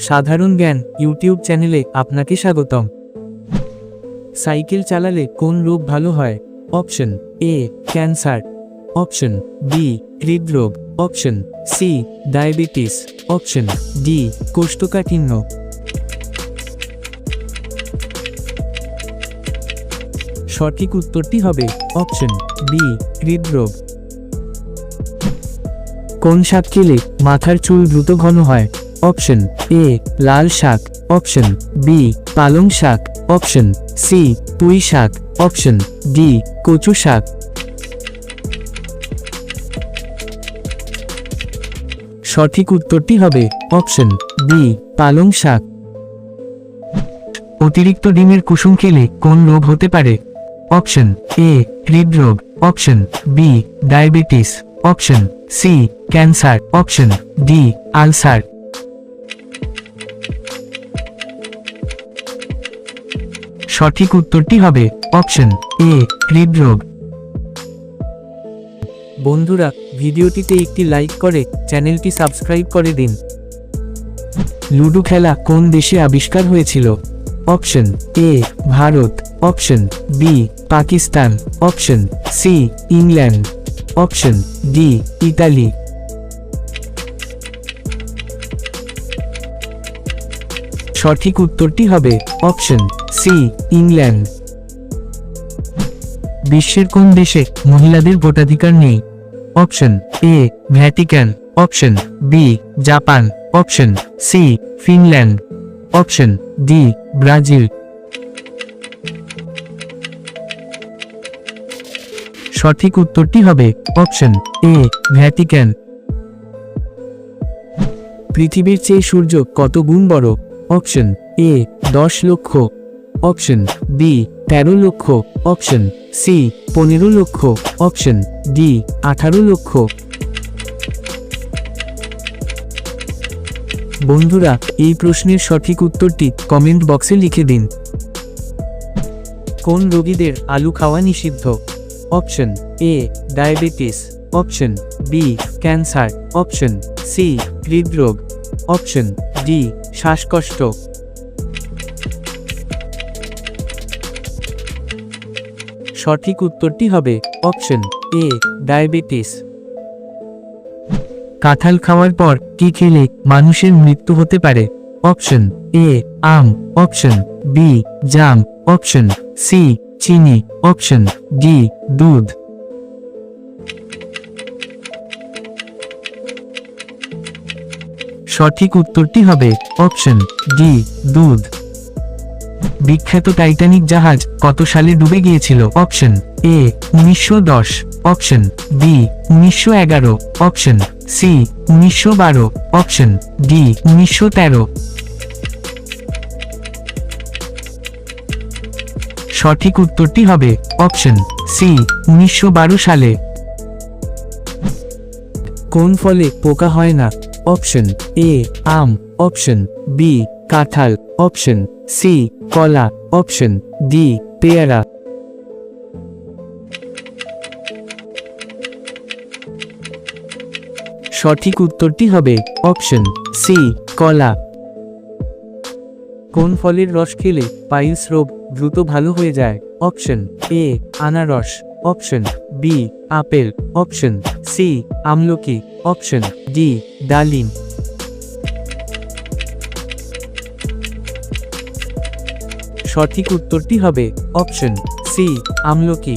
সাধারণ জ্ঞান ইউটিউব চ্যানেলে আপনাকে স্বাগতম। সাইকেল চালালে কোন রোগ ভালো হয়? Option A cancer, option B হৃদরোগ, option C diabetes, option D কোষ্ঠকাঠিন্য। সঠিক উত্তরটি হবে অপশন বি হৃদরোগ। কোন শাক খেলে মাথার চুল দ্রুত ঘন হয়? অপশন এ লাল শাক, অপশন বি পালং শাক, অপশন সি পুঁই শাক, অপশন ডি কচু শাক। সঠিক উত্তরটি হবে অপশন বি পালং শাক। অতিরিক্ত ডিমের কুসুম খেলে কোন রোগ হতে পারে? অপশন এ হৃদরোগ, option B diabetes, option C cancer, option D ulcer. সঠিক উত্তরটি হবে অপশন এ হৃদরোগ। বন্ধুরা, ভিডিওটিতে একটি লাইক করে চ্যানেলটি সাবস্ক্রাইব করে দিন। লুডো খেলা কোন দেশে আবিষ্কার হয়েছিল? Option A Bharat, option B Pakistan, option C England, option D Italy. সঠিক উত্তরটি হবে অপশন সি ইংল্যান্ড। বিশ্বের কোন দেশে মহিলাদের ভোটাধিকার নেই? Option A Vatican, option B Japan, option C Finland, option D Brazil. সঠিক উত্তরটি হবে অপশন এ ভ্যাটিকান। পৃথিবীর চেয়ে সূর্য কত গুণ বড়? অপশন এ 10 লক্ষ, অপশন বি 13 লক্ষ, অপশন সি 15 লক্ষ, অপশন ডি 18 লক্ষ। বন্ধুরা, এই প্রশ্নের সঠিক উত্তরটি কমেন্ট বক্সে লিখে দিন। কোন রোগীদের আলু খাওয়া নিষিদ্ধ? Option A diabetes, option B cancer, option C হৃদরোগ, অপশন ডি শ্বাসকষ্ট। সঠিক উত্তরটি হবে অপশন এ ডায়াবেটিস। কাঁঠাল খাওয়ার পর কি খেলে মানুষের মৃত্যু হতে পারে? অপশন এ আম, অপশন বি জাম, অপশন সি চিনি, অপশন ডি দুধ। সঠিক উত্তরটি হবে অপশন ডি দুধ। বিখ্যাত টাইটানিক জাহাজ কত সালে ডুবে গিয়েছিল? Option A 1910, option B 1911, option C 1912, option D 1913। সঠিক উত্তরটি হবে অপশন সি 1912 সালে। কোন ফলে পোকা হয় না? অপশন এ আম, অপশন বি কাঁঠাল, অপশন সি কলা, অপশন ডি পেয়ারা। সঠিক উত্তরটি হবে অপশন সি কলা। কোন ফলের রস খেলে পাইলস রোগ দ্রুত ভালো হয়ে যায়? অপশন এ আনারস, option B apple, option C আমলকি, অপশন ডি ডালিম। সঠিক উত্তরটি হবে অপশন সি আমলকি।